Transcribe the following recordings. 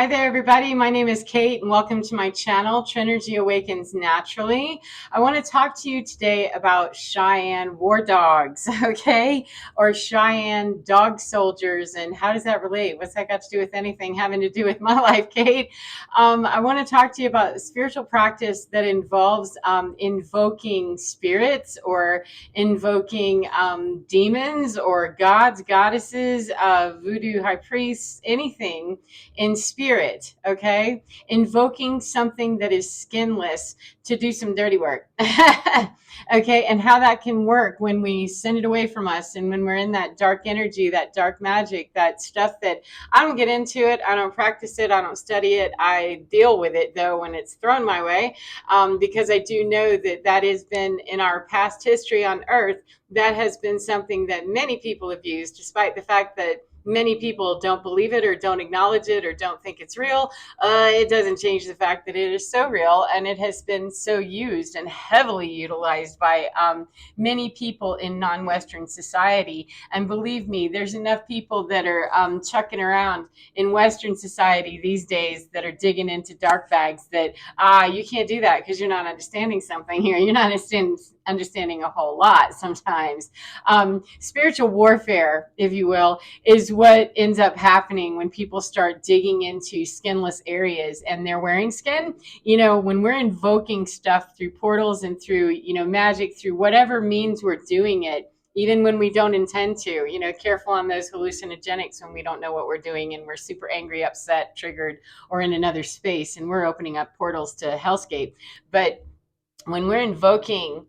Hi there, everybody. My name is Kate, and welcome to my channel, Trinergy Awakens Naturally. I want to talk to you today about Cheyenne war dogs, okay? Or Cheyenne dog soldiers, and how does that relate? What's that got to do with anything having to do with my life, Kate? I want to talk to you about a spiritual practice that involves invoking spirits or invoking demons or gods, goddesses, voodoo high priests, anything in spirit, okay? Invoking something that is skinless to do some dirty work. Okay, and how that can work when we send it away from us and when we're in that dark energy, that dark magic, that stuff that I don't get into it, I don't practice it, I don't study it. I deal with it though when it's thrown my way, because I do know that that has been in our past history on earth. That has been something that many people have used, despite the fact that many people don't believe it or don't acknowledge it or don't think it's real. It doesn't change the fact that it is so real, and it has been so used and heavily utilized by many people in non-Western society. And believe me, there's enough people that are chucking around in Western society these days that are digging into dark bags that you can't do that because you're not understanding something here. You're not understanding a whole lot sometimes. Spiritual warfare, if you will, is what ends up happening when people start digging into skinless areas and they're wearing skin. When we're invoking stuff through portals and through, magic, through whatever means we're doing it, even when we don't intend to, careful on those hallucinogenics when we don't know what we're doing and we're super angry, upset, triggered, or in another space and we're opening up portals to hellscape. But when we're invoking,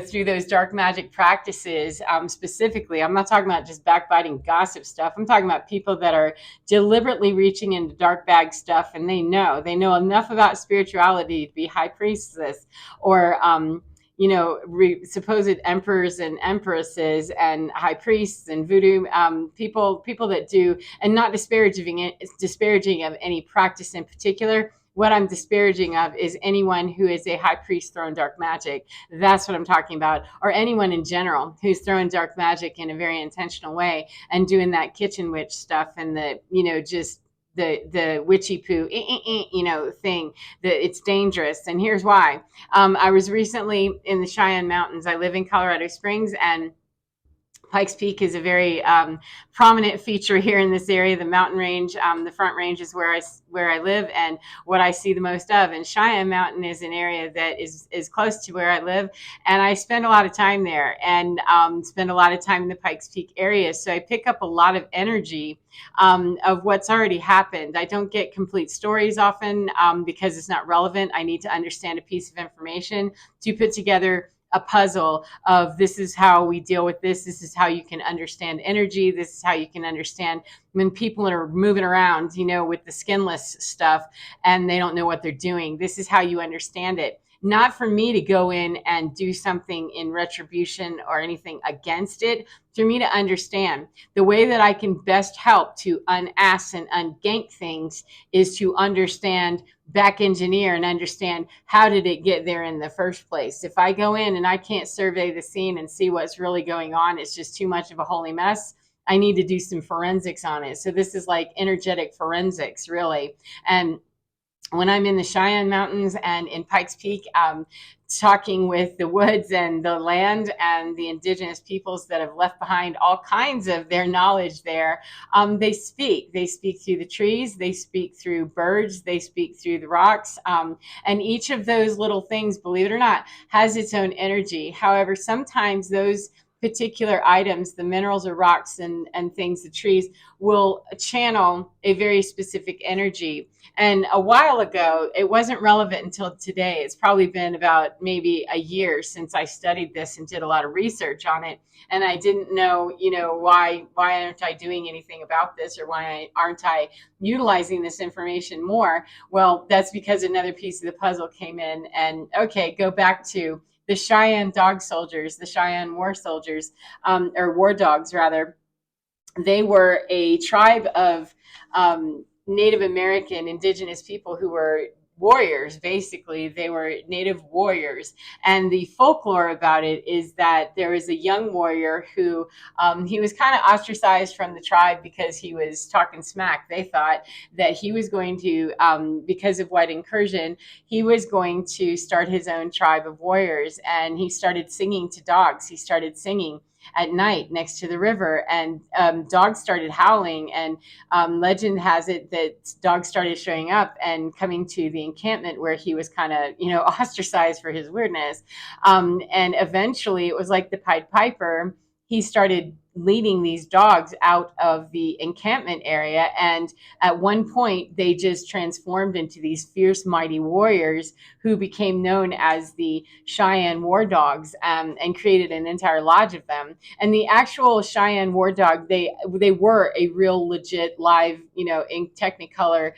through those dark magic practices, specifically, I'm not talking about just backbiting gossip stuff. I'm talking about people that are deliberately reaching into dark bag stuff, and they know enough about spirituality to be high priestess or, supposed emperors and empresses and high priests and voodoo people that do, and not disparaging of any practice in particular. What I'm disparaging of is anyone who is a high priest throwing dark magic. That's what I'm talking about. Or anyone in general who's throwing dark magic in a very intentional way and doing that kitchen witch stuff and just the witchy poo, thing, that it's dangerous. And here's why. I was recently in the Cheyenne Mountains. I live in Colorado Springs, and Pikes Peak is a very prominent feature here in this area. The mountain range, the Front Range, is where I live and what I see the most of. And Cheyenne Mountain is an area that is close to where I live, and I spend a lot of time there and spend a lot of time in the Pikes Peak area. So I pick up a lot of energy of what's already happened. I don't get complete stories often because it's not relevant. I need to understand a piece of information to put together a puzzle of, this is how we deal with this. This is how you can understand energy. This is how you can understand when people are moving around, with the skinless stuff and they don't know what they're doing. This is how you understand it. Not for me to go in and do something in retribution or anything against it, for me to understand the way that I can best help to unass and ungank things is to understand, back engineer, and understand how did it get there in the first place. If I go in and I can't survey the scene and see what's really going on, it's just too much of a holy mess. I need to do some forensics on it. So this is like energetic forensics, really. And when I'm in the Cheyenne Mountains and in Pikes Peak, talking with the woods and the land and the indigenous peoples that have left behind all kinds of their knowledge there, they speak. They speak through the trees. They speak through birds. They speak through the rocks. And each of those little things, believe it or not, has its own energy. However, sometimes those particular items, the minerals or rocks and things, the trees, will channel a very specific energy. And a while ago, it wasn't relevant until today. It's probably been about maybe a year since I studied this and did a lot of research on it. And I didn't know, why aren't I doing anything about this, or why aren't I utilizing this information more? Well, that's because another piece of the puzzle came in. And okay, go back to the Cheyenne dog soldiers, the Cheyenne war soldiers, or war dogs rather. They were a tribe of Native American indigenous people who were warriors. Basically, they were native warriors. And the folklore about it is that there was a young warrior who he was kind of ostracized from the tribe because he was talking smack. They thought that he was going to, because of white incursion, he was going to start his own tribe of warriors. And he started singing to dogs. He started singing at night next to the river, and dogs started howling. And legend has it that dogs started showing up and coming to the encampment where he was kind of, ostracized for his weirdness. And eventually, it was like the Pied Piper. He started leading these dogs out of the encampment area. And at one point, they just transformed into these fierce, mighty warriors who became known as the Cheyenne War Dogs, and created an entire lodge of them. And the actual Cheyenne War Dog, they were a real legit live, in Technicolor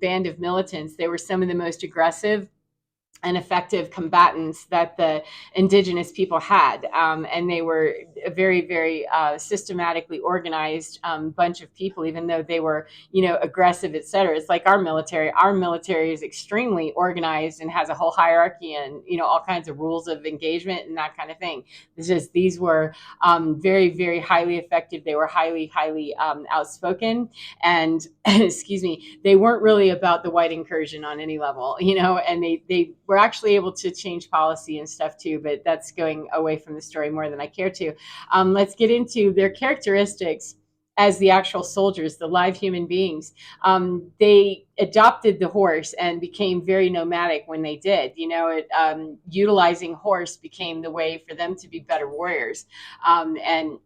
band of militants. They were some of the most aggressive and effective combatants that the indigenous people had. And they were a very, very systematically organized bunch of people, even though they were, aggressive, et cetera. It's like our military. Our military is extremely organized and has a whole hierarchy and, all kinds of rules of engagement and that kind of thing. It's just these were very, very highly effective. They were highly, highly outspoken. And excuse me, they weren't really about the white incursion on any level, and they we're actually able to change policy and stuff too, but that's going away from the story more than I care to. Let's get into their characteristics as the actual soldiers, the live human beings. They adopted the horse and became very nomadic when they did. Utilizing horse became the way for them to be better warriors. And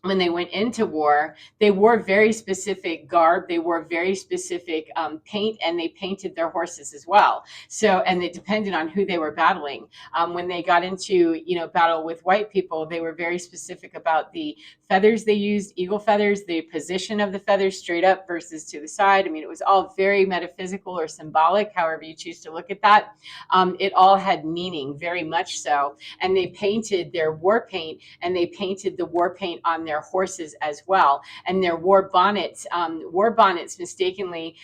when they went into war, they wore very specific garb. They wore very specific paint, and they painted their horses as well. So, and it depended on who they were battling. When they got into, battle with white people, they were very specific about the feathers they used, eagle feathers, the position of the feathers straight up versus to the side. I mean, it was all very metaphysical or symbolic, however you choose to look at that. It all had meaning, very much so. And they painted their war paint, and they painted the war paint on their horses as well. And their war bonnets, mistakenly,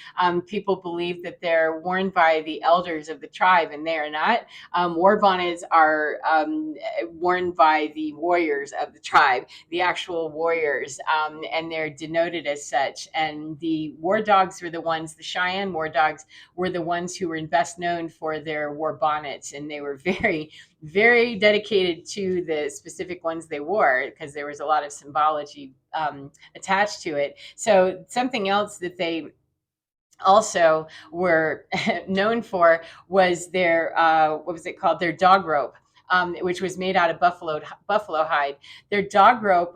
people believe that they're worn by the elders of the tribe, and they are not. War bonnets are worn by the warriors of the tribe, the actual warriors, and they're denoted as such. And the war dogs were the ones, the Cheyenne war dogs were the ones who were best known for their war bonnets, and they were very, very dedicated to the specific ones they wore because there was a lot of symbology attached to it. So something else that they also were known for was their what was it called? Their dog rope. Which was made out of buffalo hide. Their dog rope,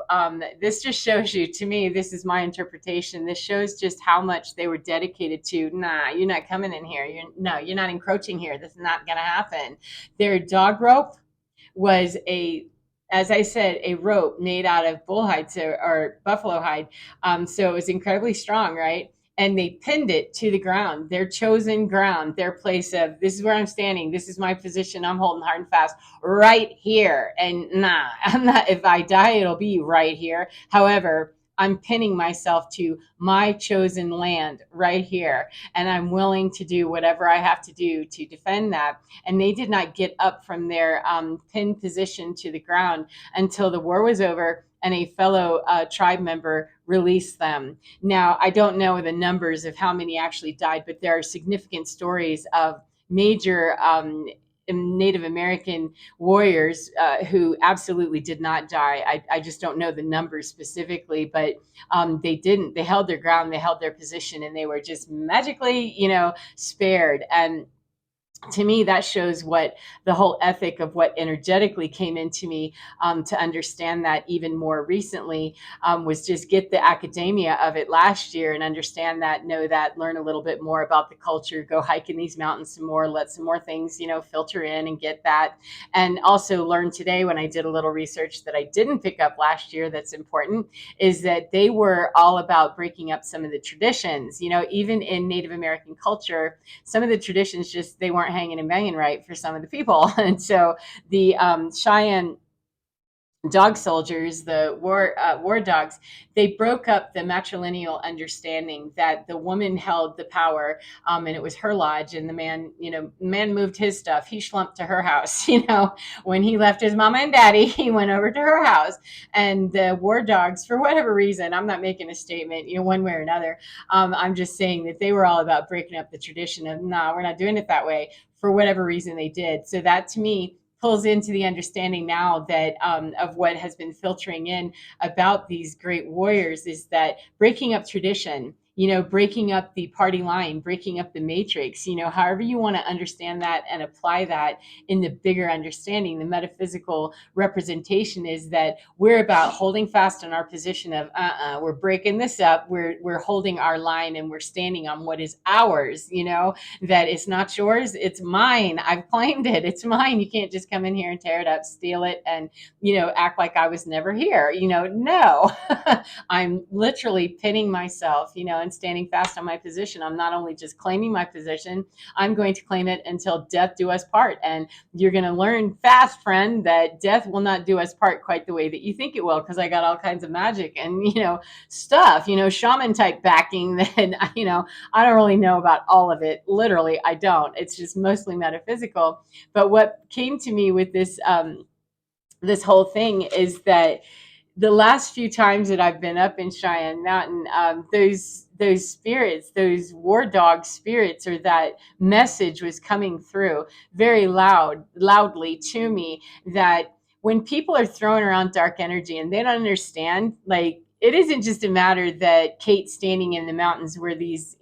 this just shows you, to me, this is my interpretation. This shows just how much they were dedicated to, nah, you're not coming in here. You're not encroaching here. This is not going to happen. Their dog rope was as I said, a rope made out of bull hide, or buffalo hide. So it was incredibly strong, right? And they pinned it to the ground, their chosen ground, their place of, this is where I'm standing. This is my position. I'm holding hard and fast right here. And I'm not, if I die, it'll be right here. However, I'm pinning myself to my chosen land right here. And I'm willing to do whatever I have to do to defend that. And they did not get up from their pinned position to the ground until the war was over and a fellow tribe member released them. Now, I don't know the numbers of how many actually died, but there are significant stories of major Native American warriors who absolutely did not die. I just don't know the numbers specifically, but they didn't. They held their ground, they held their position, and they were just magically, spared. And to me, that shows what the whole ethic of what energetically came into me, to understand that even more recently, was just get the academia of it last year and understand that, know that, learn a little bit more about the culture, go hike in these mountains some more, let some more things, filter in and get that. And also learn today, when I did a little research that I didn't pick up last year that's important, is that they were all about breaking up some of the traditions. Even in Native American culture, some of the traditions just, they weren't hanging and banging right for some of the people. And so the Cheyenne dog soldiers, the war dogs, they broke up the matrilineal understanding that the woman held the power, and it was her lodge, and the man, man moved his stuff. He schlumped to her house. When he left his mama and daddy, he went over to her house. And the war dogs, for whatever reason, I'm not making a statement, one way or another. I'm just saying that they were all about breaking up the tradition of, nah, we're not doing it that way. For whatever reason, they did. So that to me pulls into the understanding now that of what has been filtering in about these great warriors is that breaking up tradition, breaking up the party line, breaking up the matrix, however you want to understand that and apply that in the bigger understanding, the metaphysical representation is that we're about holding fast on our position of we're breaking this up, we're holding our line, and we're standing on what is ours, that it's not yours, it's mine. I've claimed it. It's mine. You can't just come in here and tear it up, steal it, and, act like I was never here. No, I'm literally pinning myself, and standing fast on my position. I'm not only just claiming my position, I'm going to claim it until death do us part. And you're going to learn fast, friend, that death will not do us part quite the way that you think it will, because I got all kinds of magic and, stuff, shaman type backing that, I don't really know about all of it. Literally, I don't. It's just mostly metaphysical. But what came to me with this whole thing is that the last few times that I've been up in Cheyenne Mountain, those spirits, those war dog spirits, or that message was coming through very loudly to me, that when people are throwing around dark energy and they don't understand, like, it isn't just a matter that Kate's standing in the mountains where these,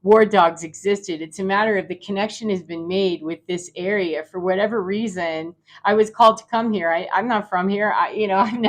war dogs existed. It's a matter of the connection has been made with this area for whatever reason. I was called to come here. I'm not from here. I've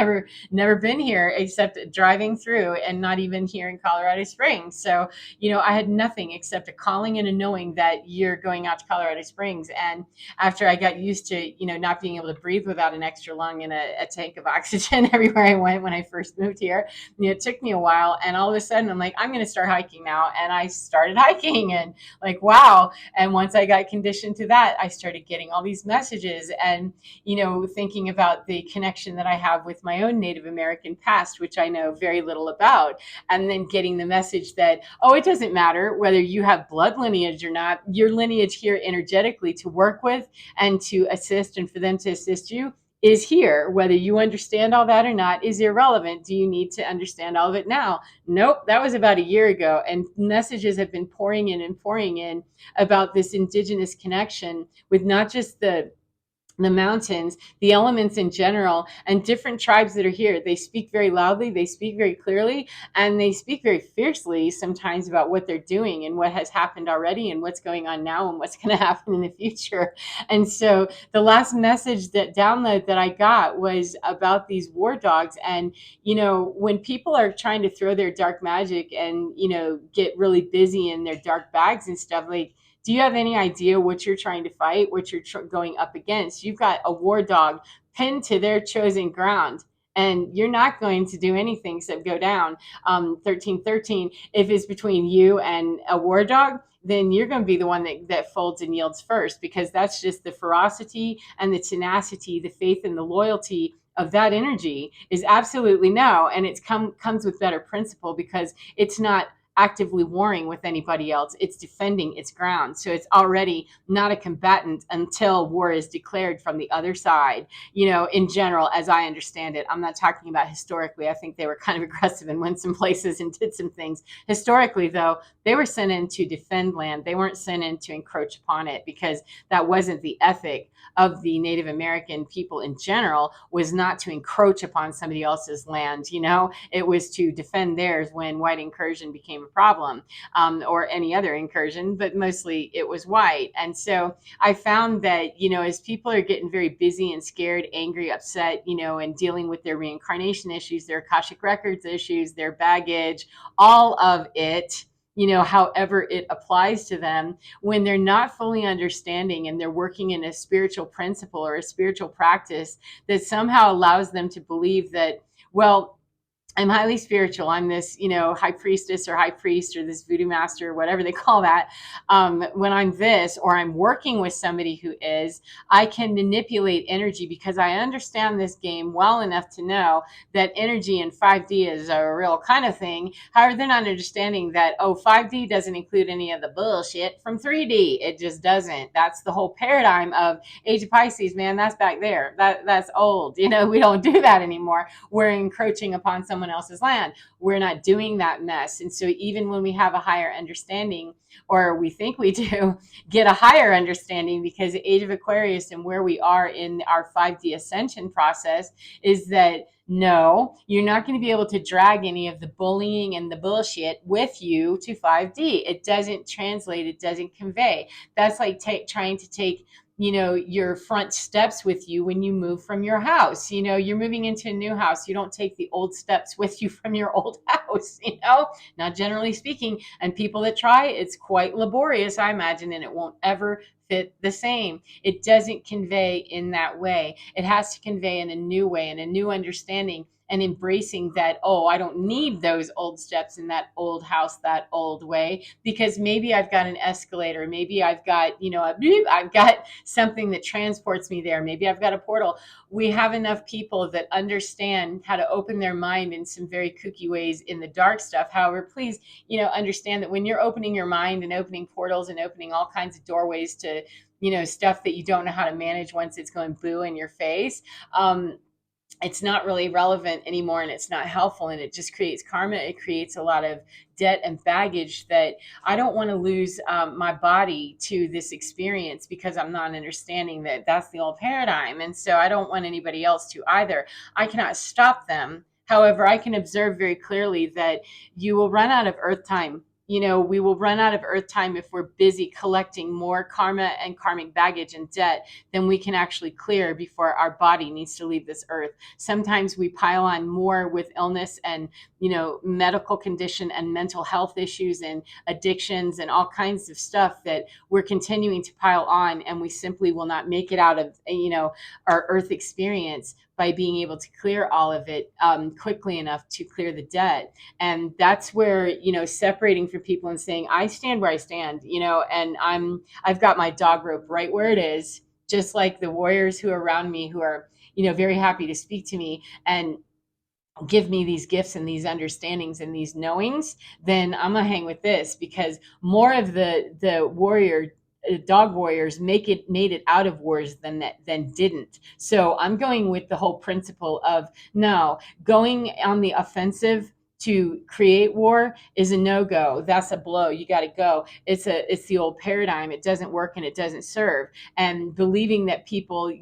never been here except driving through, and not even here in Colorado Springs. So, I had nothing except a calling and a knowing that you're going out to Colorado Springs. And after I got used to, not being able to breathe without an extra lung and a tank of oxygen everywhere I went when I first moved here, it took me a while. And all of a sudden I'm like, I'm going to start hiking now. And I started hiking, and like, wow. And once I got conditioned to that, I started getting all these messages and, thinking about the connection that I have with my own Native American past, which I know very little about. And then getting the message that, oh, it doesn't matter whether you have blood lineage or not, your lineage here energetically to work with and to assist, and for them to assist you, is here. Whether you understand all that or not is irrelevant. Do you need to understand all of it now? Nope. That was about a year ago. And messages have been pouring in and pouring in about this indigenous connection with not just the mountains, the elements in general, and different tribes that are here. They speak very loudly, they speak very clearly, and they speak very fiercely sometimes about what they're doing and what has happened already and what's going on now and what's going to happen in the future. And so the last message, that download that I got, was about these war dogs. And, when people are trying to throw their dark magic and, get really busy in their dark bags and stuff, like, do you have any idea what you're trying to fight, what you're going up against? You've got a war dog pinned to their chosen ground, and you're not going to do anything except go down. 1313, if it's between you and a war dog, then you're going to be the one that folds and yields first, because that's just the ferocity and the tenacity, the faith and the loyalty of that energy is absolutely no. And it comes with better principle, because it's not actively warring with anybody else. It's defending its ground. So it's already not a combatant until war is declared from the other side. In general, as I understand it, I'm not talking about historically. I think they were kind of aggressive and went some places and did some things. Historically, though, they were sent in to defend land. They weren't sent in to encroach upon it, because that wasn't the ethic of the Native American people in general, was not to encroach upon somebody else's land. It was to defend theirs when white incursion became a problem, or any other incursion, but mostly it was white. And so I found that, as people are getting very busy and scared, angry, upset, and dealing with their reincarnation issues, their Akashic Records issues, their baggage, all of it, however it applies to them, when they're not fully understanding and they're working in a spiritual principle or a spiritual practice that somehow allows them to believe that, well, I'm highly spiritual. I'm this, high priestess or high priest or this voodoo master, whatever they call that. When I'm this, or I'm working with somebody who is, I can manipulate energy because I understand this game well enough to know that energy in 5D is a real kind of thing. However, they're not understanding that, 5D doesn't include any of the bullshit from 3D. It just doesn't. That's the whole paradigm of Age of Pisces, man. That's back there. That's old. We don't do that anymore. We're encroaching upon someone else's land. We're not doing that mess. And so even when we have a higher understanding, or we think we do, get a higher understanding, because the Age of Aquarius and where we are in our 5D ascension process is that no, you're not going to be able to drag any of the bullying and the bullshit with you to 5D. It doesn't translate. It doesn't convey. That's like trying to take your front steps with you when you move from your house. You're moving into a new house. You don't take the old steps with you from your old house, not generally speaking. And people that try, it's quite laborious, I imagine, and it won't ever fit the same. It doesn't convey in that way. It has to convey in a new way, and a new understanding, and embracing that, I don't need those old steps in that old house, that old way, because maybe I've got an escalator, maybe I've got, I've got something that transports me there, maybe I've got a portal. We have enough people that understand how to open their mind in some very kooky ways in the dark stuff. However, please, understand that when you're opening your mind and opening portals and opening all kinds of doorways to, stuff that you don't know how to manage once it's going boo in your face, it's not really relevant anymore, and it's not helpful, and it just creates karma. It creates a lot of debt and baggage that I don't want to lose my body to this experience, because I'm not understanding that that's the old paradigm. And so I don't want anybody else to either. I cannot stop them. However, I can observe very clearly that you will run out of earth time. We will run out of earth time if we're busy collecting more karma and karmic baggage and debt than we can actually clear before our body needs to leave this earth. Sometimes we pile on more with illness and, medical condition and mental health issues and addictions and all kinds of stuff that we're continuing to pile on, and we simply will not make it out of, our earth experience by being able to clear all of it quickly enough to clear the debt. And that's where, separating from people and saying, I stand where I stand, and I've got my dog rope right where it is, just like the warriors who are around me, who are, very happy to speak to me and give me these gifts and these understandings and these knowings. Then I'm gonna hang with this, because more of the warrior dog warriors made it out of wars than didn't. So I'm going with the whole principle of, no, going on the offensive to create war is a no-go. That's a blow. You got to go. It's the old paradigm. It doesn't work and it doesn't serve. And believing that people,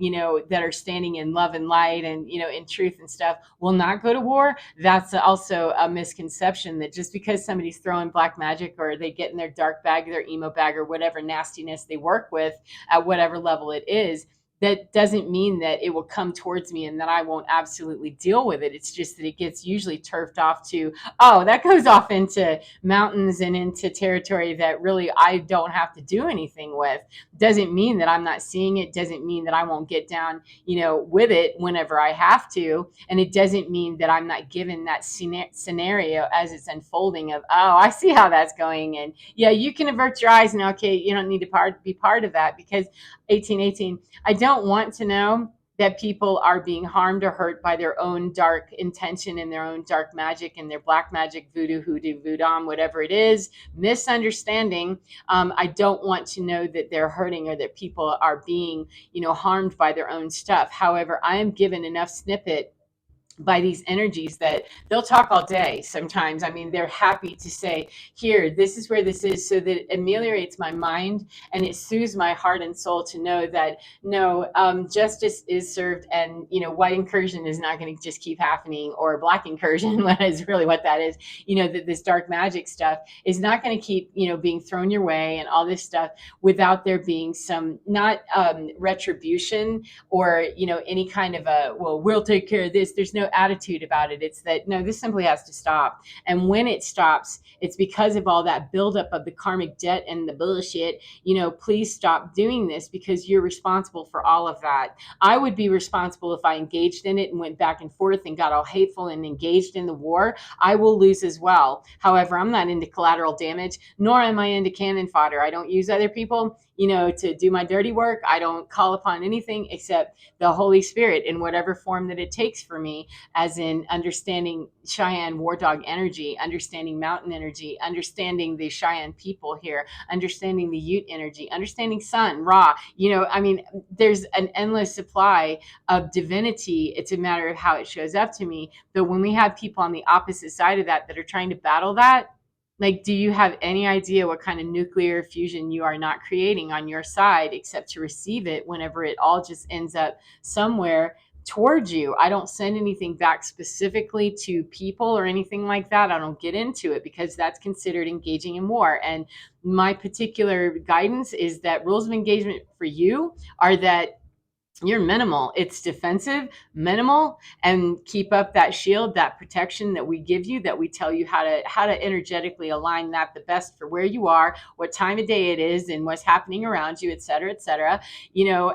that are standing in love and light and, in truth and stuff will not go to war. That's also a misconception, that just because somebody's throwing black magic, or they get in their dark bag, their emo bag, or whatever nastiness they work with at whatever level it is, that doesn't mean that it will come towards me and that I won't absolutely deal with it. It's just that it gets usually turfed off to, that goes off into mountains and into territory that really I don't have to do anything with. Doesn't mean that I'm not seeing it. Doesn't mean that I won't get down, with it whenever I have to. And it doesn't mean that I'm not given that scenario as it's unfolding of, I see how that's going. And yeah, you can avert your eyes and, okay, you don't need to be part of that, because 1818, I don't want to know that people are being harmed or hurt by their own dark intention and their own dark magic and their black magic, voodoo, hoodoo, voodoo, whatever it is, misunderstanding. I don't want to know that they're hurting or that people are being, harmed by their own stuff. However, I am given enough snippet by these energies that they'll talk all day sometimes. I mean, they're happy to say, here, this is where this is, so that it ameliorates my mind and it soothes my heart and soul to know that, no, justice is served, and, white incursion is not going to just keep happening, or black incursion, what is really what that is, that this dark magic stuff is not going to keep, being thrown your way and all this stuff without there being some, not retribution or, any kind of we'll take care of this. There's no attitude about it. It's that, no, this simply has to stop. And when it stops, it's because of all that buildup of the karmic debt and the bullshit. Please stop doing this, because you're responsible for all of that. I would be responsible if I engaged in it and went back and forth and got all hateful and engaged in the war. I will lose as well. However, I'm not into collateral damage, nor am I into cannon fodder. I don't use other people, to do my dirty work. I don't call upon anything except the Holy Spirit in whatever form that it takes for me, as in understanding Cheyenne war dog energy, understanding mountain energy, understanding the Cheyenne people here, understanding the Ute energy, understanding sun, Ra. There's an endless supply of divinity. It's a matter of how it shows up to me. But when we have people on the opposite side of that are trying to battle that, like, do you have any idea what kind of nuclear fusion you are not creating on your side, except to receive it whenever it all just ends up somewhere towards you? I don't send anything back specifically to people or anything like that. I don't get into it, because that's considered engaging in war. And my particular guidance is that rules of engagement for you are that you're minimal. It's defensive, minimal, and keep up that shield, that protection that we give you, that we tell you how to energetically align that the best for where you are, what time of day it is, and what's happening around you, et cetera,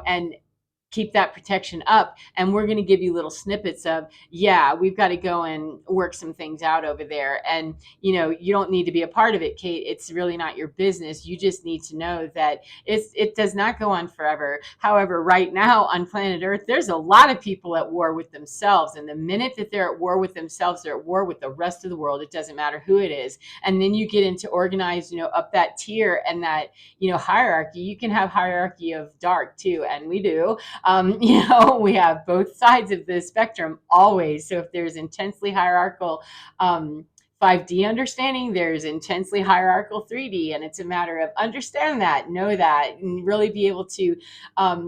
and keep that protection up. And we're going to give you little snippets of, yeah, we've got to go and work some things out over there. And, you don't need to be a part of it, Kate. It's really not your business. You just need to know that it does not go on forever. However, right now on planet Earth, there's a lot of people at war with themselves. And the minute that they're at war with themselves, they're at war with the rest of the world. It doesn't matter who it is. And then you get into organized, up that tier and that, hierarchy. You can have hierarchy of dark too. And we do. We have both sides of the spectrum always. So if there's intensely hierarchical 5D understanding, there's intensely hierarchical 3D, and it's a matter of understand that, know that, and really be able to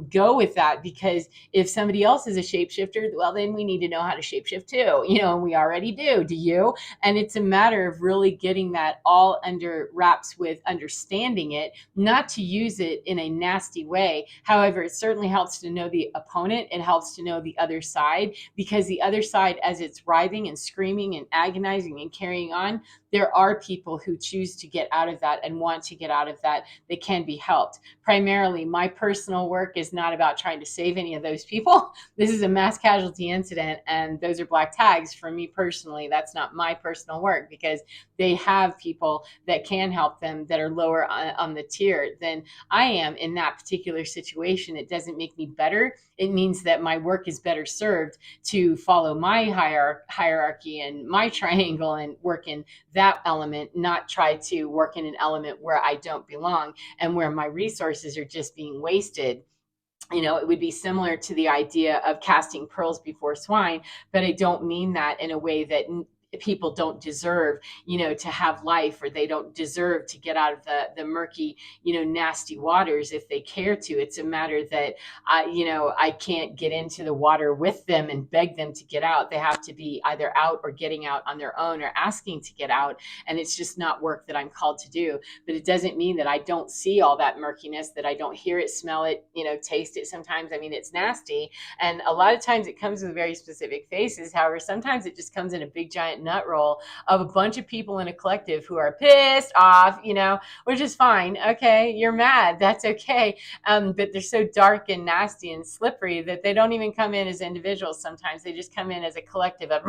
go with that. Because if somebody else is a shapeshifter, well, then we need to know how to shapeshift too, and we already do you? And it's a matter of really getting that all under wraps with understanding it, not to use it in a nasty way. However, it certainly helps to know the opponent. It helps to know the other side, because the other side, as it's writhing and screaming and agonizing and carrying on, there are people who choose to get out of that and want to get out of that. They can be helped. Primarily, my personal work is not about trying to save any of those people. This is a mass casualty incident, and those are black tags for me personally. That's not my personal work, because they have people that can help them that are lower on the tier than I am in that particular situation. It doesn't make me better. It means that my work is better served to follow my hierarchy and my triangle and work in that element, not try to work in an element where I don't belong and where my resources are just being wasted. It would be similar to the idea of casting pearls before swine, but I don't mean that in a way that people don't deserve, to have life, or they don't deserve to get out of the murky, nasty waters if they care to. It's a matter that I can't get into the water with them and beg them to get out. They have to be either out or getting out on their own or asking to get out. And it's just not work that I'm called to do. But it doesn't mean that I don't see all that murkiness, that I don't hear it, smell it, taste it sometimes. I mean, it's nasty. And a lot of times it comes with very specific faces. However, sometimes it just comes in a big giant nut roll of a bunch of people in a collective who are pissed off, which is fine. Okay, you're mad. That's okay. But they're so dark and nasty and slippery that they don't even come in as individuals. Sometimes they just come in as a collective of,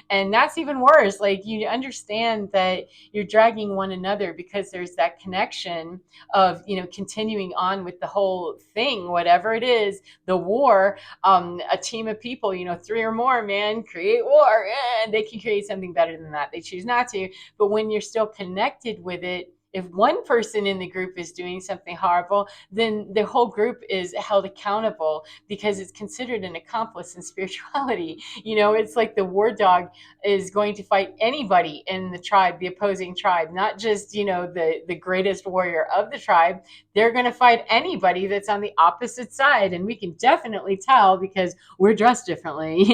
and that's even worse. Like, you understand that you're dragging one another because there's that connection of, continuing on with the whole thing, whatever it is, the war, a team of people, 3 or more, man, create war, and they can create something better than that. They choose not to. But when you're still connected with it, if one person in the group is doing something horrible, then the whole group is held accountable, because it's considered an accomplice in spirituality. It's like the war dog is going to fight anybody in the tribe, the opposing tribe, not just, the greatest warrior of the tribe. They're going to fight anybody that's on the opposite side. And we can definitely tell because we're dressed differently.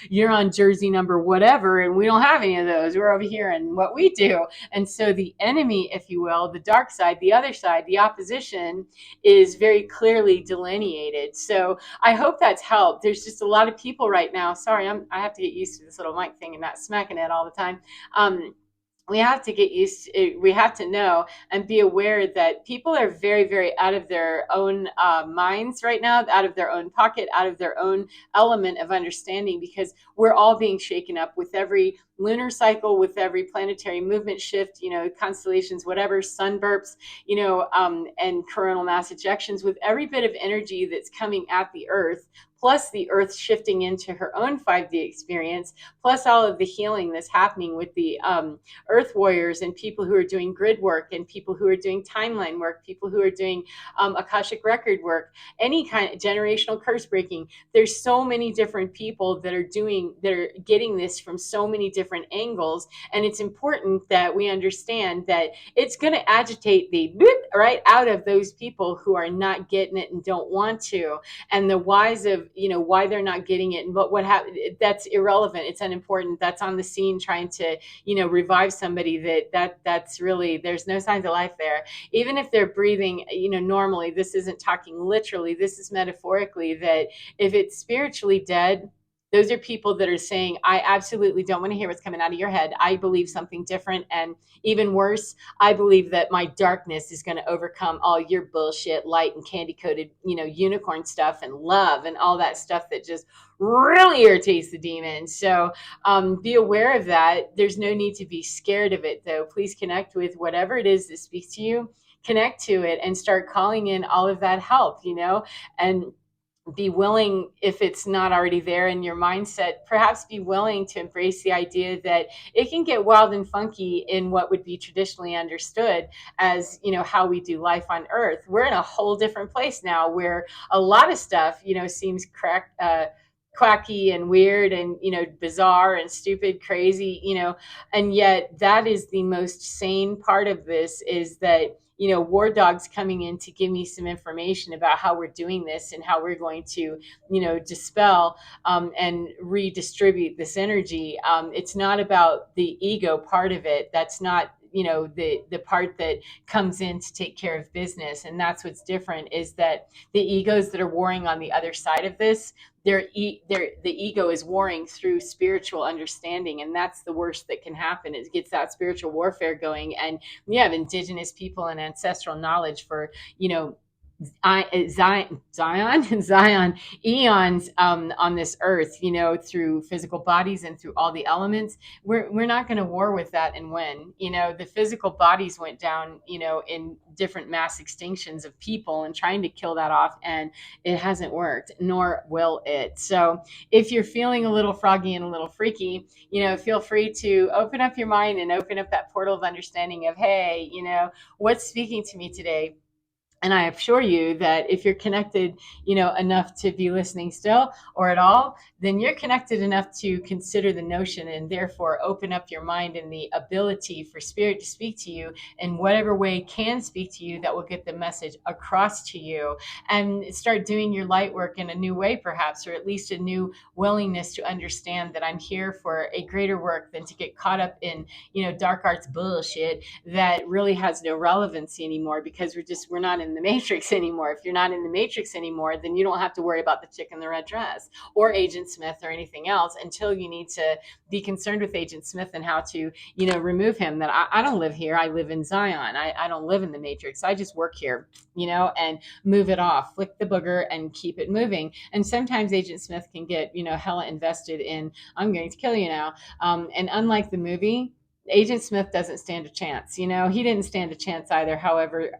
You're on jersey number whatever, and we don't have any of those. We're over here and what we do. And so the enemy, if you will, will, the dark side, the other side, the opposition is very clearly delineated. So I hope that's helped. There's just a lot of people right now. Sorry, I have to get used to this little mic thing and not smacking it all the time. We have to get used to, we have to know and be aware that people are very, very out of their own minds right now, out of their own pocket, out of their own element of understanding, because we're all being shaken up with every lunar cycle, with every planetary movement shift, constellations, whatever, sun burps, and coronal mass ejections, with every bit of energy that's coming at the earth, plus the earth shifting into her own 5D experience, plus all of the healing that's happening with the earth warriors and people who are doing grid work and people who are doing timeline work, people who are doing Akashic record work, any kind of generational curse breaking. There's so many different people that are getting this from so many different angles. And it's important that we understand that it's going to agitate the right out of those people who are not getting it and don't want to. And the whys of, why they're not getting it and what happened, that's irrelevant. It's unimportant. That's on the scene trying to, revive somebody that's really, there's no signs of life there. Even if they're breathing, normally, this isn't talking literally, this is metaphorically, that if it's spiritually dead, those are people that are saying, I absolutely don't want to hear what's coming out of your head. I believe something different. And even worse, I believe that my darkness is going to overcome all your bullshit, light and candy coated, unicorn stuff and love and all that stuff that just really irritates the demon. So be aware of that. There's no need to be scared of it, though. Please connect with whatever it is that speaks to you. Connect to it and start calling in all of that help, and be willing, if it's not already there in your mindset, perhaps be willing to embrace the idea that it can get wild and funky in what would be traditionally understood as, how we do life on Earth. We're in a whole different place now where a lot of stuff, seems quacky and weird and, bizarre and stupid, crazy, and yet that is the most sane part of this, is that war dogs coming in to give me some information about how we're doing this and how we're going to, dispel and redistribute this energy. It's not about the ego part of it. That's not, the part that comes in to take care of business. And that's what's different, is that the egos that are warring on the other side of this, the ego is warring through spiritual understanding, and that's the worst that can happen. It gets that spiritual warfare going, and we have indigenous people and ancestral knowledge for Zion eons on this earth, through physical bodies and through all the elements. We're not going to war with that and win. The physical bodies went down, in different mass extinctions of people and trying to kill that off, and it hasn't worked, nor will it. So if you're feeling a little froggy and a little freaky, feel free to open up your mind and open up that portal of understanding of, hey, what's speaking to me today? And I assure you that if you're connected, enough to be listening still or at all, then you're connected enough to consider the notion and therefore open up your mind and the ability for spirit to speak to you in whatever way can speak to you that will get the message across to you, and start doing your light work in a new way, perhaps, or at least a new willingness to understand that I'm here for a greater work than to get caught up in, dark arts bullshit that really has no relevancy anymore, because we're not in the matrix anymore. If you're not in the matrix anymore, then you don't have to worry about the chick in the red dress or Agent Smith or anything else, until you need to be concerned with Agent Smith and how to, remove him. That I don't live here. I live in Zion. I don't live in the matrix. I just work here, and move it off, flick the booger and keep it moving. And sometimes Agent Smith can get, hella invested in, I'm going to kill you now. And unlike the movie, Agent Smith doesn't stand a chance. He didn't stand a chance either. However,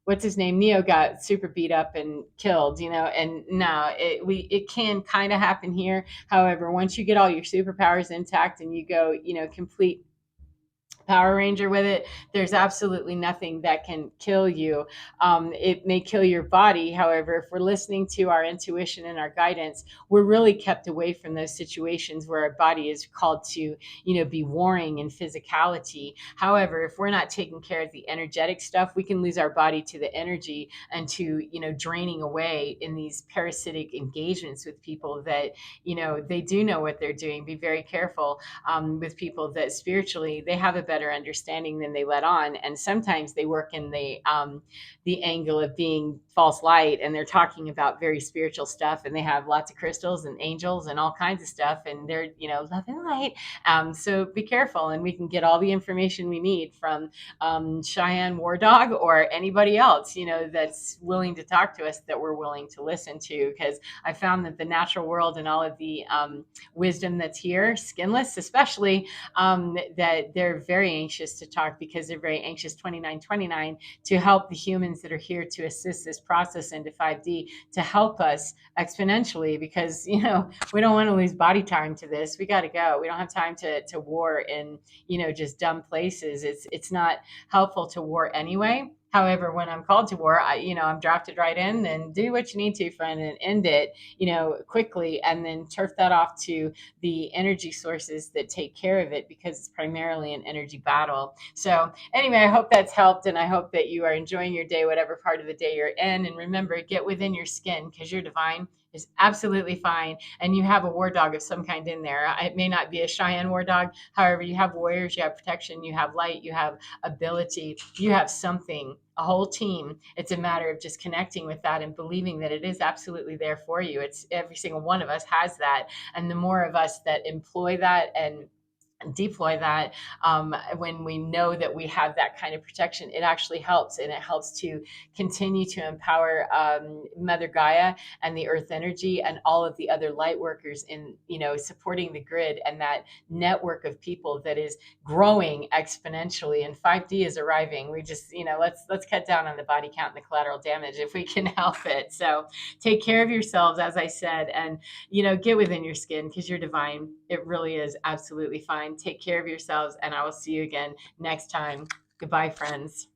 what's his name? Neo got super beat up and killed, and no, it can kind of happen here. However, once you get all your superpowers intact and you go, complete Power Ranger with it, there's absolutely nothing that can kill you. It may kill your body. However, if we're listening to our intuition and our guidance, we're really kept away from those situations where our body is called to, be warring in physicality. However, if we're not taking care of the energetic stuff, we can lose our body to the energy and to, draining away in these parasitic engagements with people that, they do know what they're doing. Be very careful with people that spiritually, they have a better better understanding than they let on. And sometimes they work in the angle of being false light, and they're talking about very spiritual stuff, and they have lots of crystals and angels and all kinds of stuff, and they're, love and light. So be careful, and we can get all the information we need from Cheyenne War Dog or anybody else, that's willing to talk to us, that we're willing to listen to. Because I found that the natural world and all of the wisdom that's here, skinless especially, that they're very anxious to talk, because they're very anxious 2929 to help the humans that are here to assist this process into 5D, to help us exponentially, because we don't want to lose body time to this. We got to go. We don't have time to war in just dumb places. It's not helpful to war anyway. However, when I'm called to war, I'm drafted right in, and do what you need to, friend, and end it, quickly, and then turf that off to the energy sources that take care of it, because it's primarily an energy battle. So anyway, I hope that's helped, and I hope that you are enjoying your day, whatever part of the day you're in. And remember, get within your skin, because you're divine, is absolutely fine. And you have a war dog of some kind in there. It may not be a Cheyenne war dog. However, you have warriors, you have protection, you have light, you have ability, you have something, a whole team. It's a matter of just connecting with that and believing that it is absolutely there for you. It's every single one of us has that. And the more of us that employ that and deploy that, when we know that we have that kind of protection, it actually helps, and it helps to continue to empower Mother Gaia and the earth energy and all of the other light workers in supporting the grid and that network of people that is growing exponentially. And 5D is arriving. We just let's cut down on the body count and the collateral damage if we can help it. So take care of yourselves, as I said, and get within your skin, because you're divine. It really is absolutely fine. Take care of yourselves, and I will see you again next time. Goodbye, friends.